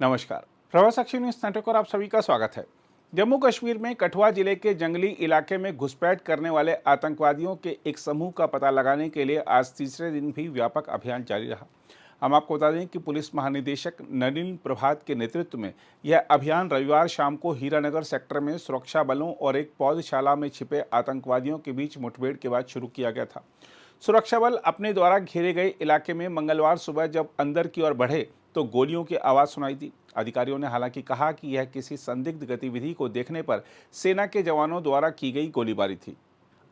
नमस्कार, प्रवास Akshay news network और आप सभी का स्वागत है। जम्मू कश्मीर में कठुआ जिले के जंगली इलाके में घुसपैठ करने वाले आतंकवादियों के एक समूह का पता लगाने के लिए आज तीसरे दिन भी व्यापक अभियान जारी रहा। हम आपको बता दें कि पुलिस महानिदेशक नलिन प्रभात के नेतृत्व में यह अभियान रविवार शाम को हीरानगर सेक्टर में सुरक्षा बलों और एक पौधशाला में छिपे आतंकवादियों के बीच मुठभेड़ के बाद शुरू किया गया था। सुरक्षा बल अपने द्वारा घेरे गए इलाके में मंगलवार सुबह जब अंदर की ओर बढ़े तो गोलियों की आवाज़ सुनाई दी। अधिकारियों ने हालांकि कहा कि यह किसी संदिग्ध गतिविधि को देखने पर सेना के जवानों द्वारा की गई गोलीबारी थी।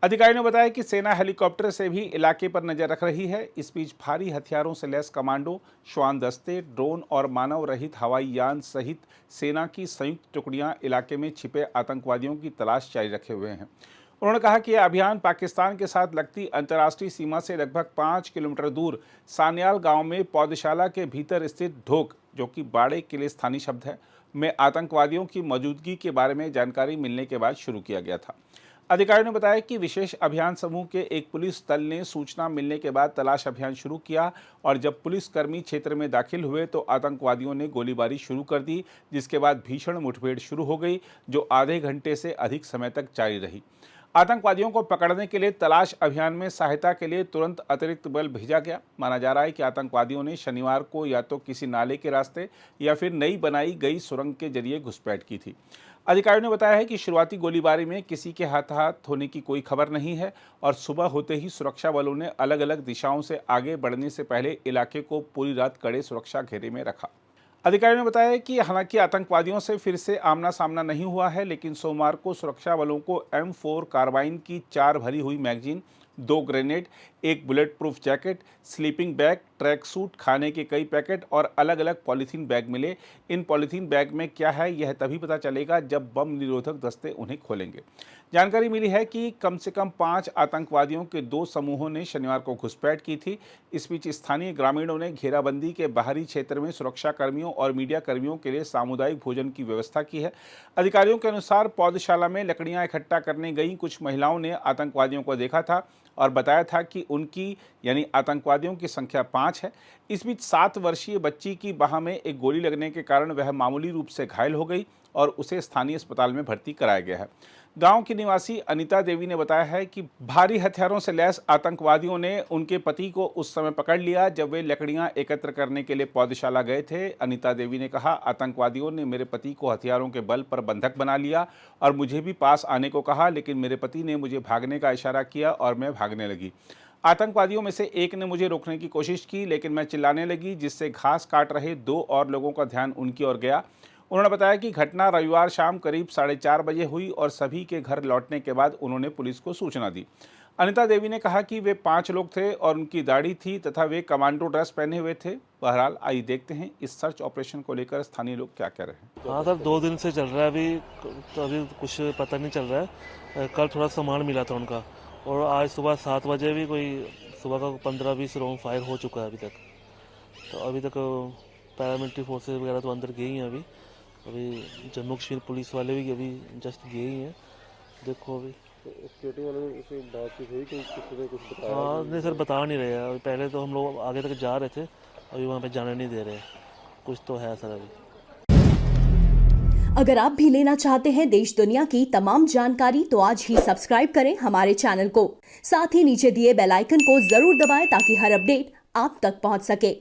अधिकारियों ने बताया कि सेना हेलीकॉप्टर से भी इलाके पर नजर रख रही है। इस बीच भारी हथियारों से लैस कमांडो, श्वान दस्ते, ड्रोन और मानव रहित हवाई यान सहित सेना की संयुक्त टुकड़ियां इलाके में छिपे आतंकवादियों की तलाश जारी रखे हुए हैं। उन्होंने कहा कि यह अभियान पाकिस्तान के साथ लगती अंतर्राष्ट्रीय सीमा से लगभग 5 किलोमीटर दूर सान्याल गांव में पौधशाला के भीतर स्थित ढोक, जो कि बाड़े के लिए स्थानीय शब्द है, में आतंकवादियों की मौजूदगी के बारे में जानकारी मिलने के बाद शुरू किया गया था। अधिकारियों ने बताया कि विशेष अभियान समूह के एक पुलिस दल ने सूचना मिलने के बाद तलाश अभियान शुरू किया और जब पुलिसकर्मी क्षेत्र में दाखिल हुए तो आतंकवादियों ने गोलीबारी शुरू कर दी, जिसके बाद भीषण मुठभेड़ शुरू हो गई जो आधे घंटे से अधिक समय तक जारी रही। आतंकवादियों को पकड़ने के लिए तलाश अभियान में सहायता के लिए तुरंत अतिरिक्त बल भेजा गया। माना जा रहा है कि आतंकवादियों ने शनिवार को या तो किसी नाले के रास्ते या फिर नई बनाई गई सुरंग के जरिए घुसपैठ की थी। अधिकारियों ने बताया है कि शुरुआती गोलीबारी में किसी के हताहत होने की कोई खबर नहीं है और सुबह होते ही सुरक्षा बलों ने अलग अलग दिशाओं से आगे बढ़ने से पहले इलाके को पूरी रात कड़े सुरक्षा घेरे में रखा। अधिकारियों ने बताया कि हालांकि आतंकवादियों से फिर से आमना सामना नहीं हुआ है, लेकिन सोमवार को सुरक्षा बलों को M4 कार्बाइन की 4 भरी हुई मैगजीन, 2 ग्रेनेड, एक bullet proof jacket, sleeping bag, track suit, खाने के कई पैकेट और अलग अलग पॉलीथीन बैग मिले। इन पॉलीथीन बैग में क्या है यह तभी पता चलेगा जब बम निरोधक दस्ते उन्हें खोलेंगे। जानकारी मिली है कि कम से कम 5 आतंकवादियों के 2 समूहों ने शनिवार को घुसपैठ की थी। इस बीच स्थानीय ग्रामीणों ने घेराबंदी के बाहरी क्षेत्र में सुरक्षा कर्मियों और मीडिया कर्मियों के लिए सामुदायिक भोजन की व्यवस्था की है। अधिकारियों के अनुसार पौधशाला में लकड़ियां इकट्ठा करने गई कुछ महिलाओं ने आतंकवादियों को देखा था और बताया था कि उनकी यानी आतंकवादियों की संख्या 5 है। इस बीच 7 वर्षीय बच्ची की बाह में एक गोली लगने के कारण वह मामूली रूप से घायल हो गई और उसे स्थानीय अस्पताल में भर्ती कराया गया है। गांव की निवासी अनिता देवी ने बताया है कि भारी हथियारों से लैस आतंकवादियों ने उनके पति को उस समय पकड़ लिया जब वे लकड़ियां एकत्र करने के लिए पौधशाला गए थे। अनिता देवी ने कहा, आतंकवादियों ने मेरे पति को हथियारों के बल पर बंधक बना लिया और मुझे भी पास आने को कहा, लेकिन मेरे पति ने मुझे भागने का इशारा किया और मैं भागने लगी। आतंकवादियों में से एक ने मुझे रोकने की कोशिश की, लेकिन मैं चिल्लाने लगी, जिससे घास काट रहे 2 और लोगों का ध्यान उनकी ओर गया। उन्होंने बताया कि घटना रविवार शाम करीब 4:30 बजे हुई और सभी के घर लौटने के बाद उन्होंने पुलिस को सूचना दी। अनिता देवी ने कहा कि वे 5 लोग थे और उनकी दाढ़ी थी तथा वे कमांडो ड्रेस पहने हुए थे। बहरहाल आइए देखते हैं इस सर्च ऑपरेशन को लेकर स्थानीय लोग क्या कह रहे हैं। हाँ सर, 2 दिन से चल रहा है अभी, तो अभी कुछ पता नहीं चल रहा है। कल थोड़ा सामान मिला था उनका और आज सुबह 7 बजे भी कोई सुबह का 15-20 राउंड फायर हो चुका है अभी तक। तो अभी तक पैरामिलिट्री फोर्सेज वगैरह तो अंदर गई हैं। अभी जम्मू कश्मीर पुलिस वाले भी अभी जस्ट गए ही हैं। देखो अभी सिक्योरिटी वाले से बातचीत हुई कि किसी ने कुछ बताया? हाँ नहीं सर, बता नहीं रहे हैं। पहले तो हम लोग आगे तक जा रहे थे, अभी वहाँ पे जाने नहीं दे रहे। कुछ तो है सर अभी। अगर आप भी लेना चाहते हैं देश दुनिया की तमाम जानकारी तो आज ही सब्सक्राइब करें हमारे चैनल को। साथ ही नीचे दिए बेल आइकन को जरूर दबाएं ताकि हर अपडेट आप तक पहुंच सके।